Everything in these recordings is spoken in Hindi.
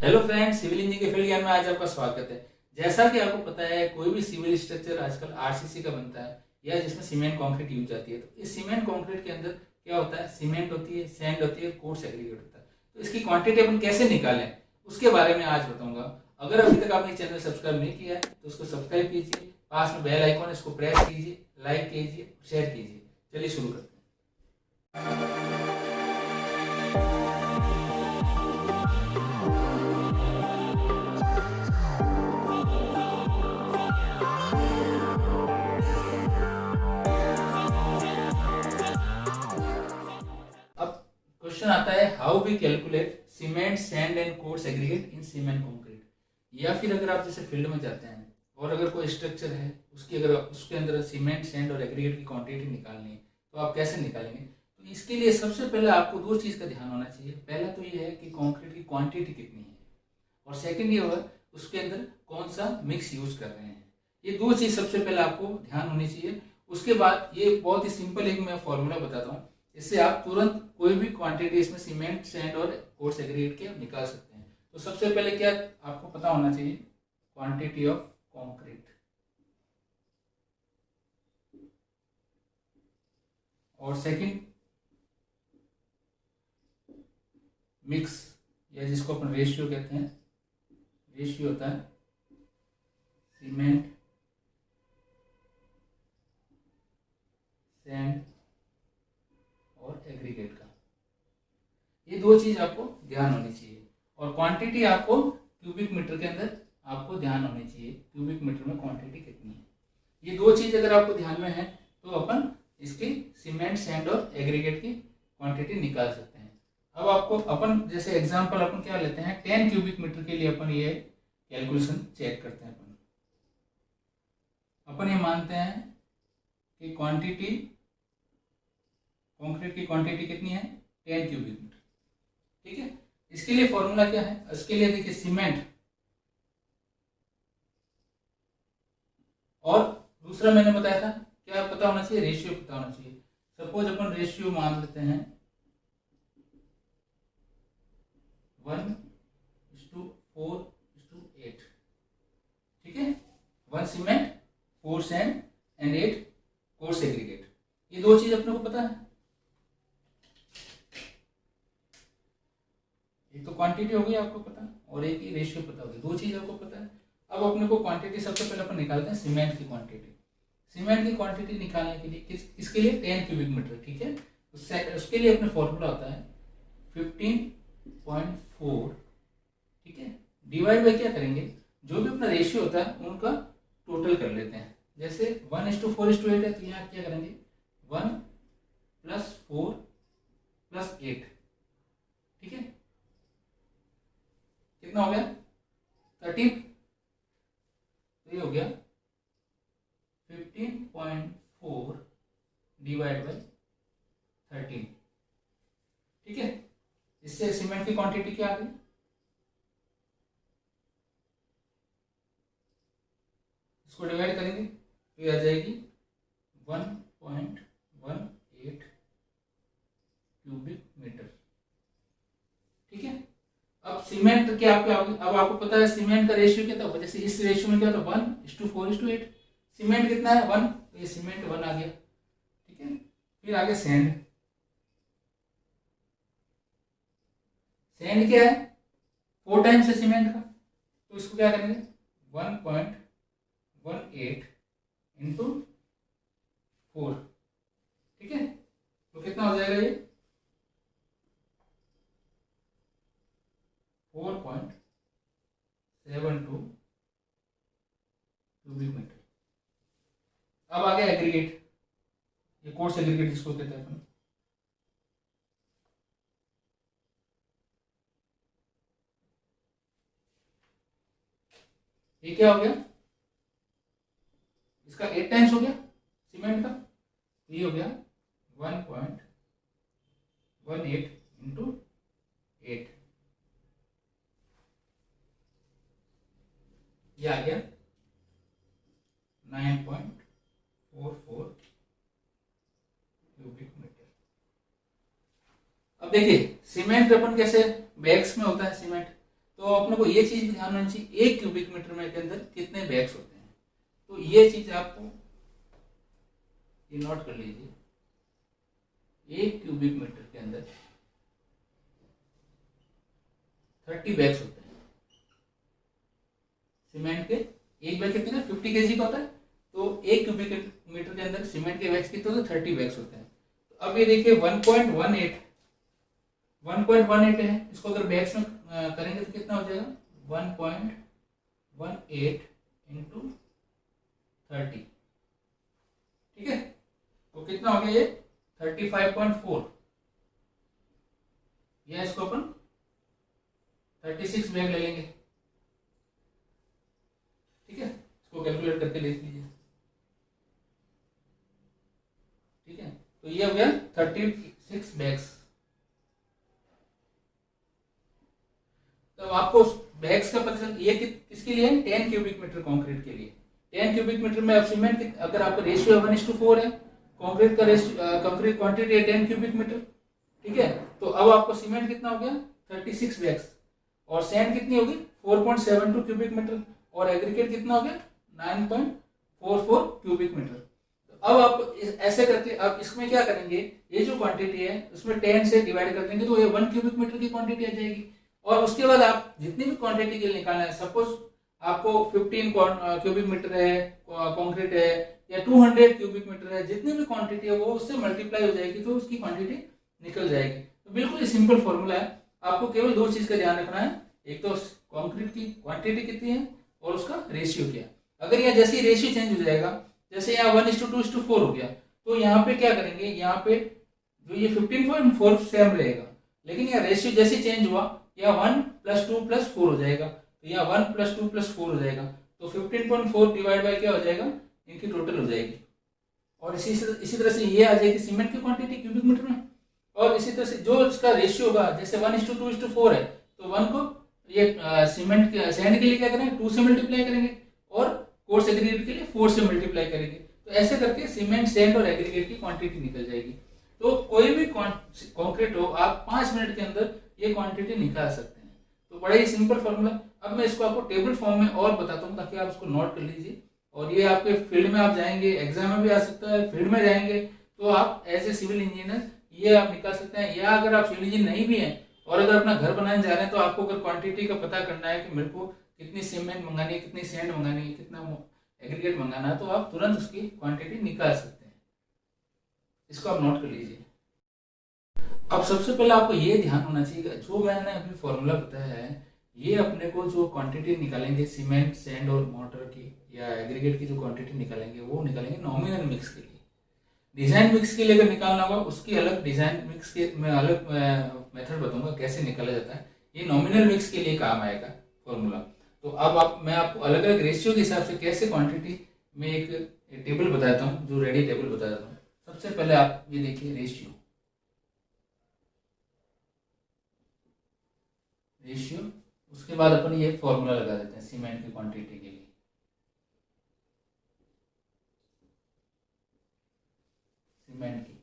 हेलो फ्रेंड्स, सिविल इंजीनियरिंग के फील्ड ज्ञान में आज आपका स्वागत है। जैसा कि आपको पता है, कोई भी सिविल स्ट्रक्चर आजकल आरसीसी का बनता है या जिसमें सीमेंट कंक्रीट यूज जाती है। तो इस सीमेंट कंक्रीट के अंदर क्या होता है, सीमेंट होती है, सैंड होती है, कोर्स एग्रीगेट होता है। तो इसकी क्वांटिटी अपन कैसे निकालें उसके बारे में आज बताऊंगा। अगर अभी तक आपने चैनल सब्सक्राइब नहीं किया है तो उसको सब्सक्राइब कीजिए, पास में बेल आइकॉन है इसको प्रेस कीजिए, लाइक कीजिए, शेयर कीजिए। चलिए शुरू करते हैं। अब क्वेश्चन आता है, how we calculate cement sand and coarse aggregate in cement concrete. या फिर अगर आप जैसे फील्ड में जाते हैं और अगर कोई स्ट्रक्चर है अगर उसके अंदर सीमेंट सैंड और एग्रीगेट की क्वांटिटी निकालनी है तो आप कैसे निकालेंगे। तो इसके लिए सबसे पहले आपको दो चीज़ का ध्यान होना चाहिए। पहला तो ये है कि कंक्रीट की क्वांटिटी कितनी है, और सेकंड ये होगा उसके अंदर कौन सा मिक्स यूज कर रहे हैं। ये दो चीज़ सबसे पहले आपको ध्यान होनी चाहिए। उसके बाद ये बहुत ही सिंपल एक मैं फॉर्मूला बताता हूँ, इससे आप तुरंत कोई भी क्वांटिटी इसमें सीमेंट सैंड और कोर्स एग्रीगेट के निकाल सकते हैं। तो सबसे पहले क्या आपको पता होना चाहिए, क्वांटिटी ऑफ कंक्रीट, और सेकंड मिक्स या जिसको अपन रेशियो कहते हैं। रेशियो होता है सीमेंट सैंड और एग्रीगेट का। ये दो चीज आपको ध्यान होनी चाहिए। और क्वांटिटी आपको क्यूबिक मीटर के अंदर आपको ध्यान होनी चाहिए, क्यूबिक मीटर में क्वांटिटी कितनी है। ये दो चीज अगर आपको ध्यान में है तो अपन इसकी सीमेंट सैंड और एग्रीगेट की क्वांटिटी निकाल सकते हैं। अब आपको अपन जैसे एग्जांपल अपन क्या लेते हैं, 10 क्यूबिक मीटर के लिए अपन ये कैलकुलेशन चेक करते हैं। अपन ये मानते हैं कि क्वांटिटी कंक्रीट की क्वांटिटी कितनी है, 10 क्यूबिक मीटर। ठीक है, इसके लिए फॉर्मूला क्या है, इसके लिए देखिए सीमेंट, और दूसरा मैंने बताया था क्या पता होना चाहिए, रेशियो पता होना चाहिए। सपोज अपन रेशियो मान लेते हैं 1:4:8। ठीक है, 1 cement, 4 sand and 8 coarse aggregate. ये दो चीज अपने को पता है। एक तो क्वांटिटी होगी आपको पता, और एक ही रेशियो पता होगी, दो चीज आपको पता है। अब अपने को क्वांटिटी सबसे पहले अपन निकालते हैं सीमेंट की क्वांटिटी। सीमेंट की क्वांटिटी निकालने के लिए इसके लिए 10 क्यूबिक मीटर। ठीक है, उसके लिए अपने फॉर्मूला होता है 15.4। ठीक है, डिवाइड बाई क्या करेंगे, जो भी अपना रेशियो होता है उनका टोटल कर लेते हैं। जैसे 1:4:8 है तो यहाँ क्या करेंगे, 1 + 4 + 8। ठीक है, कितना हो गया, 13। तो ये हो गया 15.4 डिवाइड बाई 13। ठीक है, इससे सीमेंट की क्वांटिटी क्या आ गई, इसको डिवाइड करेंगे तो ये आ जाएगी 1.18 क्यूबिक मीटर। ठीक है, अब सीमेंट क्या आपको अब आपको पता है सीमेंट का रेशियो क्या था, जैसे इस रेशियो में क्या था 1:4:8। सीमेंट कितना है 1, तो ये सीमेंट 1 आ गया। ठीक है, फिर आगे सैंड। सैंड क्या है, 4 टाइम्स है सीमेंट का, तो इसको क्या करेंगे 1.18 इंटू 4। ठीक है, तो कितना हो जाएगा ये 4.72 क्यूबिक मीटर। अब आ गया एग्रीगेट, ये कोर्स एग्रीगेट जिसको कहते हैं अपन। ये क्या हो गया, इसका 8 टाइम्स हो गया सीमेंट का, तो ये हो गया 1.18 इंटू 8। ये आ गया 9.44 क्यूबिक मीटर। अब देखिए सीमेंट अपन कैसे बैग्स में होता है सीमेंट, तो अपने को ये चीज भी ध्यान रखनी चाहिए, 1 क्यूबिक मीटर में के अंदर कितने बैग्स होते हैं। तो ये चीज आपको ये नोट कर लीजिए, 1 क्यूबिक मीटर के अंदर 30 बैग्स होते हैं सीमेंट के। एक बैग कितने 50 केजी का होता है, तो 1 क्यूबिक मीटर के अंदर सीमेंट के बैग्स कितने होते हैं 30 बैग्स होते हैं। तो अब ये देखिए 1.18 है, इसको अगर बैग्स में करेंगे तो कितना हो जाएगा 1.18 इंटू 30, ठीक है। तो कितना हो गया ये 35.4, या इसको अपन 36 बैग ले लेंगे, ठीक है। इसको कैलकुलेट करके लिख लीजिए, ठीक है। तो ये हो गया 36 बैग्स। तो आपको बैग्स का पता चल, ये किसके लिए है 10 क्यूबिक मीटर कंक्रीट के लिए। 10 क्यूबिक मीटर में अब सीमेंट अगर आपका रेशियो 1:4 है, कंक्रीट का कंक्रीट क्वांटिटी है 10 क्यूबिक मीटर, ठीक है। तो अब आपको सीमेंट कितना हो गया 36 बैग्स, और सैंड कितनी होगी 4.72 क्यूबिक मीटर, और एग्रीगेट कितना हो गया 9.44 क्यूबिक मीटर। तो अब आप ऐसे करके अब इसमें क्या करेंगे, ये जो क्वांटिटी है उसमें 10 से डिवाइड कर देंगे तो ये 1 क्यूबिक मीटर की क्वांटिटी आ जाएगी। और उसके बाद आप जितनी भी क्वांटिटी के लिए निकालना है, सपोज आपको 15 क्यूबिक मीटर है कंक्रीट है, या 200 क्यूबिक मीटर है, जितनी भी क्वांटिटी है वो उससे मल्टीप्लाई हो जाएगी तो उसकी क्वांटिटी निकल जाएगी। तो बिल्कुल ही सिंपल फॉर्मूला है, आपको केवल 2 चीज का ध्यान रखना है, एक तो कंक्रीट की क्वांटिटी कितनी है और उसका रेशियो क्या। अगर यहाँ जैसे ही रेशियो चेंज हो जाएगा, जैसे यहाँ 1:2:4 हो गया, तो यहाँ पे क्या करेंगे, यहाँ पे जो ये 15.4 सेम रहेगा, लेकिन यहाँ रेशियो जैसे चेंज हुआ या 1 + 2 + 4 हो जाएगा, तो यहाँ 1 + 2 + 4 हो जाएगा, तो 15.4 डिवाइड बाय क्या हो जाएगा, इनकी टोटल हो जाएगी। और इसी तरह से ये आ जाएगी सीमेंट की क्वांटिटी क्यूबिक मीटर में। और इसी तरह से जो इसका रेशियो होगा, जैसे 1:2:4 है, तो 1 को ये सीमेंट के सैंड के लिए क्या करेंगे 2 से मल्टीप्लाई करेंगे, और कोर्स एग्रीगेट के लिए 4 से मल्टीप्लाई करेंगे। तो ऐसे करके सीमेंट, सैंड और एग्रीगेट की क्वांटिटी निकल जाएगी। तो कोई भी कंक्रीट हो, आप 5 मिनट के अंदर ये क्वांटिटी निकाल सकते हैं। तो बड़ा ही सिंपल फॉर्मूला। अब मैं इसको आपको टेबल फॉर्म में और बताता हूँ ताकि आप इसको नोट कर लीजिए, और ये आपके फील्ड में आप जाएंगे, एग्जाम में भी आ सकता है, फील्ड में जाएंगे तो आप एज ए सिविल इंजीनियर ये आप निकाल सकते हैं। या अगर आप सिविल इंजीनियर नहीं भी हैं और अगर अपना घर बनाने जा रहे हैं, तो आपको अगर क्वांटिटी का पता करना है कि मेरे को कितनी सीमेंट मंगानी है, कितनी सैंड मंगानी है, कितना एग्रीगेट मंगाना है, तो आप तुरंत उसकी क्वांटिटी निकाल सकते हैं। इसको आप नोट कर लीजिए। अब सबसे पहले आपको ये ध्यान होना चाहिए कि जो मैंने अभी फॉर्मूला बताया है, ये अपने को जो क्वांटिटी निकालेंगे सीमेंट, सैंड और मोटर की या एग्रीगेट की जो क्वांटिटी निकालेंगे, वो निकालेंगे नॉमिनल मिक्स के लिए। डिजाइन मिक्स के लिए अगर निकालना होगा, उसकी अलग डिजाइन मिक्स के मैं अलग मेथड बताऊंगा कैसे निकाला जाता है। ये नॉमिनल मिक्स के लिए काम आएगा फॉर्मूला। तो अब मैं आपको अलग अलग रेशियो के हिसाब से कैसे क्वांटिटी में एक टेबल बताता हूँ, जो रेडी टेबल बता देता हूँ। सबसे पहले आप ये देखिए रेशियो, उसके बाद अपन ये फॉर्मूला लगा देते हैं सीमेंट की क्वांटिटी के लिए। सीमेंट की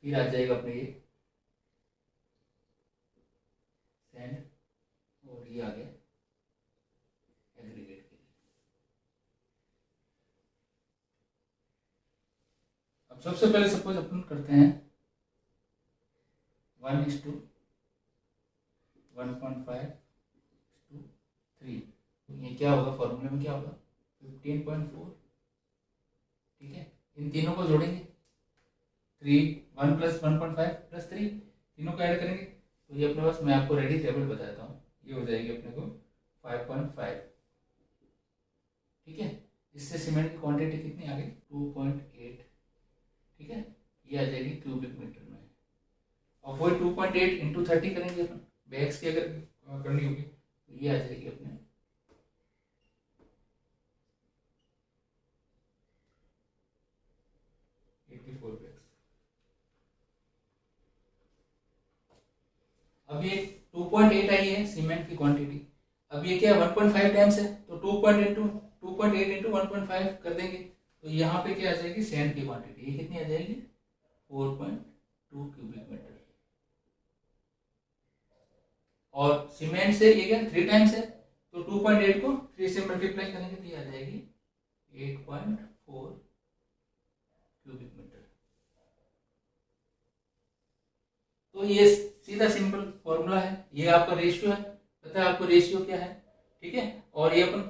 फिर आ जाएगा अपने ये सैंड, और ये आ गया एग्रीगेट के लिए। अब सबसे पहले सपोज अपन करते हैं 1:1.5:3। ये क्या होगा, फॉर्मूले में क्या होगा 15.4, ठीक है। इन तीनों को जोड़ेंगे, 1 + 1.5 + 3, तीनों को ऐड करेंगे, तो ये अपने पास, मैं आपको रेडी टेबल बताता हूँ, ये हो जाएगी अपने को 5.5, ठीक है। इससे सीमेंट की क्वांटिटी कितनी आ गई 2.8, ठीक है। ये आ जाएगी क्यूबिक मीटर में। और वही 2.8 इंटू 30 करेंगे अपन, बैग्स की अगर करनी होगी तो ये आ जाएगी अपने 84 बैग्स। अब ये 2.8 आई है सीमेंट की क्वांटिटी। अब ये क्या 1.5 टाइम्स है, तो 2.8 इंटू 1.5 कर देंगे, तो यहाँ पे क्या आ जाएगी सैंड की क्वांटिटी, ये कितनी आ जाएगी 4.2 क्यूबिक मीटर। और सीमेंट से ये क्या 3 टाइम्स है, तो 2.8 को 3 से मल्टीप्लाई करेंगे तो ये आ जाएगी 8.4 क्यूबिक मीटर। तो ये सीधा सिंपल फॉर्मूला है, ये आपका रेशियो है, पता है आपको रेशियो क्या है, ठीक है। और ये अपन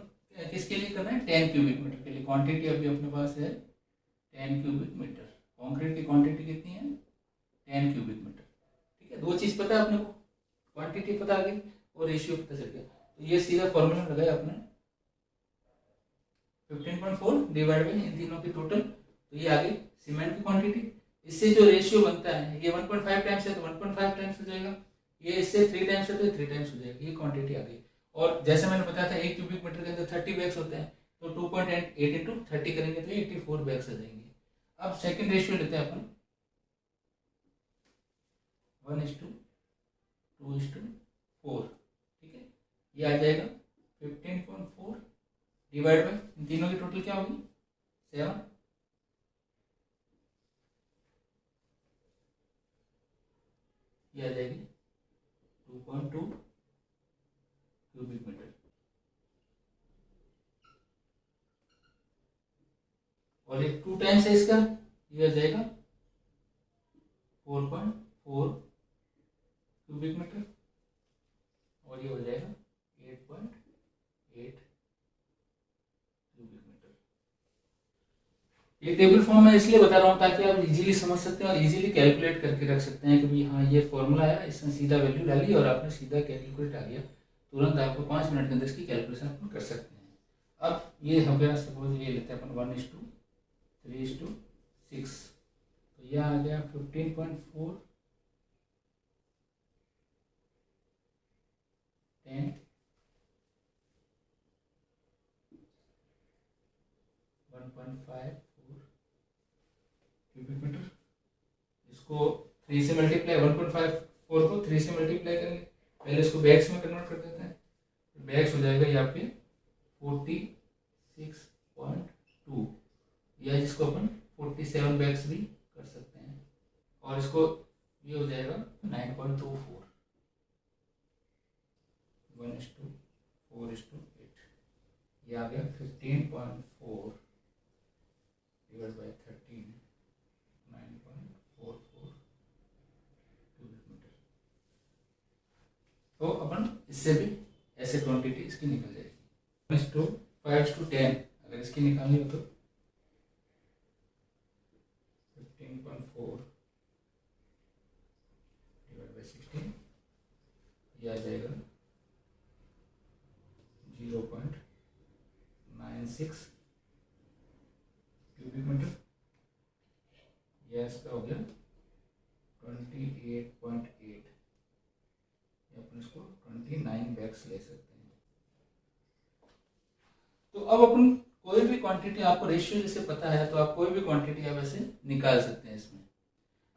किसके लिए करना है, 10 क्यूबिक मीटर के लिए। क्वांटिटी अभी अपने पास है 10 क्यूबिक मीटर। कंक्रीट की क्वांटिटी कितनी है, 10 क्यूबिक मीटर, ठीक है। दो चीज पता है अपने को, क्वांटिटी पता आ गई और रेशियो पता चल गया। तो ये सीधा फॉर्मूला लगाया आपने 15.4 डिवाइड बाई इन तीनों की टोटल, तो ये आ गई सीमेंट की क्वांटिटी। इससे जो रेशियो बनता है, ये 1.5 टाइम्स है तो 1.5 टाइम्स हो जाएगा, ये इससे 3 टाइम्स है तो 3 टाइम्स हो जाएगा, ये क्वांटिटी आ गई। और जैसे मैंने बताया था 1 क्यूबिक मीटर के अंदर 30 बैग्स होते हैं, तो 2.8 इंटू 30 करेंगे तो 84 बैग्स आ जाएंगे। अब सेकंड रेशियो लेते हैं अपन 1:2:4, ठीक है। ये आ जाएगा 15.4 डिवाइड बाई इन तीनों की टोटल क्या होगी 7, ये आ जाएगी 2.2 क्यूबिक मीटर। और एक 2 टाइम्स है इसका, ये आ जाएगा 4.4 क्यूबिक मीटर, और ये हो जाएगा 8.8 क्यूबिक मीटर। ये टेबल फॉर्म में इसलिए बता रहा हूँ ताकि आप इजीली समझ सकते हैं और इजीली कैलकुलेट करके रख सकते हैं कि भाई हाँ ये फॉर्मूला है, इसमें सीधा वैल्यू डाली और आपने सीधा कैलकुलेट आ गया, तुरंत आपको 5 मिनट के अंदर इसकी कैलकुलेशन अपन कर सकते हैं। अब ये हो गया, सपोज ये लेते हैं अपन 1:3:6, तो यह आ गया 15.4 10 1.54 क्यूबिक मीटर। इसको 3 से मल्टीप्लाई, 1.54 को 3 से मल्टीप्लाई करेंगे, पहले इसको बैग्स में कन्वर्ट कर देते हैं, बैग्स हो जाएगा ये आपके 46.2, या जिसको अपन 47 बैग्स भी कर सकते हैं। और इसको ये हो जाएगा 9.24 1:4:8, ये आ गया 15.4 डिवाइड बाई 13 9.44 क्यूबिक मीटर। तो अपन इससे भी ऐसे क्वांटिटी इसकी निकल जाएगी। 5:10 अगर इसकी निकालनी हो तो 15.4 डिवाइड बाई 16, ये आ जाएगा 0.96 क्यूबिक मीटर। यह इसका हो गया 28.8, अपन इसको 29 बैग्स ले सकते हैं। तो अब अपन कोई भी क्वांटिटी, आपको रेशियो जैसे पता है तो आप कोई भी क्वांटिटी आप ऐसे निकाल सकते हैं इसमें।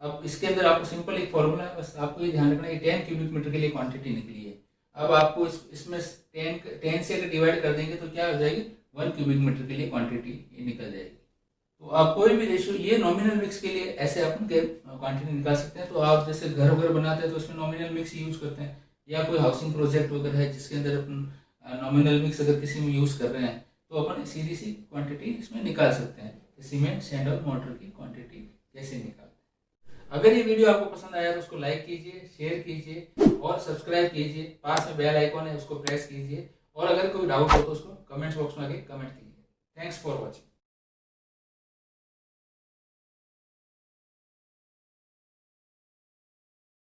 अब इसके अंदर आपको सिंपल एक फॉर्मूला है, बस आपको ये ध्यान रखना है 10 क्यूबिक मीटर के लिए क्वांटिटी निकली है। अब आपको इसमें 10 से अगर डिवाइड कर देंगे तो क्या हो जाएगी 1 क्यूबिक मीटर के लिए क्वांटिटी ये निकल जाएगी। तो आप कोई भी रेशियो, ये नॉमिनल मिक्स के लिए ऐसे अपन क्वांटिटी निकाल सकते हैं। तो आप जैसे घर वगैरह बनाते हैं तो उसमें नॉमिनल मिक्स यूज करते हैं, या कोई हाउसिंग प्रोजेक्ट वगैरह है जिसके अंदर अपन नॉमिनल मिक्स अगर किसी में यूज कर रहे हैं तो अपन सीधी सी क्वांटिटी इसमें निकाल सकते हैं, सीमेंट सैंड और मोटर की क्वांटिटी कैसे निकालते हैं। अगर ये वीडियो आपको पसंद आया तो उसको लाइक कीजिए, शेयर कीजिए और सब्सक्राइब कीजिए। पास में बेल आइकॉन है उसको प्रेस कीजिए, और अगर कोई डाउट हो तो उसको कमेंट्स बॉक्स में आके कमेंट कीजिए। Thanks for watching.